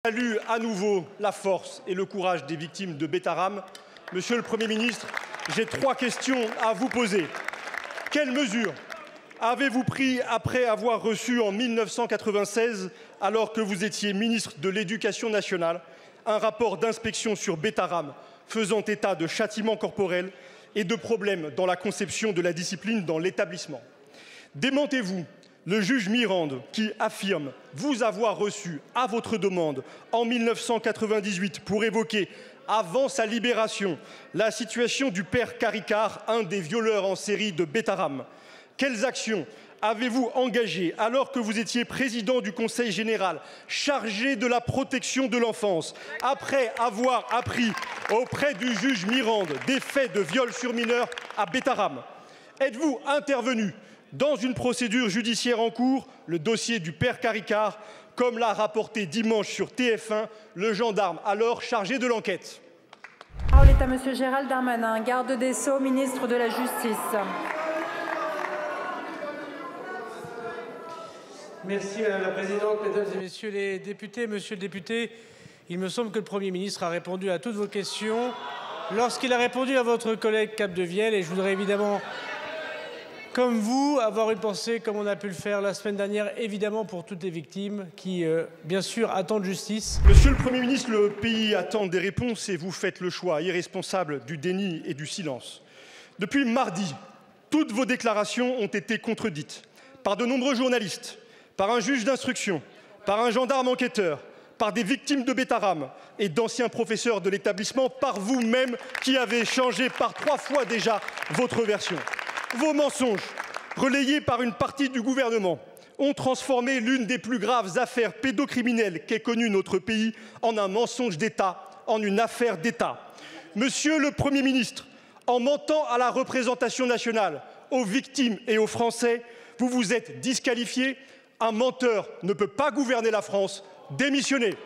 Je salue à nouveau la force et le courage des victimes de Betaram. Monsieur le Premier ministre, j'ai 3 questions à vous poser. Quelles mesures avez-vous prises après avoir reçu en 1996, alors que vous étiez ministre de l'Éducation nationale, un rapport d'inspection sur Betaram faisant état de châtiments corporels et de problèmes dans la conception de la discipline dans l'établissement? Démentez-vous le juge Mirande qui affirme vous avoir reçu à votre demande en 1998 pour évoquer, avant sa libération, la situation du père Caricart, un des violeurs en série de Betaram? Quelles actions avez-vous engagées alors que vous étiez président du Conseil général chargé de la protection de l'enfance, après avoir appris auprès du juge Mirande des faits de viol sur mineurs à Betaram? Êtes-vous intervenu dans une procédure judiciaire en cours, le dossier du père Caricart, comme l'a rapporté dimanche sur TF1 le gendarme alors chargé de l'enquête? La parole est à monsieur Gérald Darmanin, garde des Sceaux, ministre de la Justice. Merci Madame la Présidente, Mesdames et Messieurs les députés. Monsieur le député, il me semble que le Premier ministre a répondu à toutes vos questions lorsqu'il a répondu à votre collègue Capdevielle, et je voudrais évidemment, comme vous, avoir une pensée, comme on a pu le faire la semaine dernière, évidemment pour toutes les victimes qui, bien sûr, attendent justice. Monsieur le Premier ministre, le pays attend des réponses et vous faites le choix irresponsable du déni et du silence. Depuis mardi, toutes vos déclarations ont été contredites par de nombreux journalistes, par un juge d'instruction, par un gendarme enquêteur, par des victimes de Betaram et d'anciens professeurs de l'établissement, par vous-même qui avez changé par 3 fois déjà votre version. Vos mensonges, relayés par une partie du gouvernement, ont transformé l'une des plus graves affaires pédocriminelles qu'ait connue notre pays en un mensonge d'État, en une affaire d'État. Monsieur le Premier ministre, en mentant à la représentation nationale, aux victimes et aux Français, vous vous êtes disqualifié. Un menteur ne peut pas gouverner la France. Démissionnez.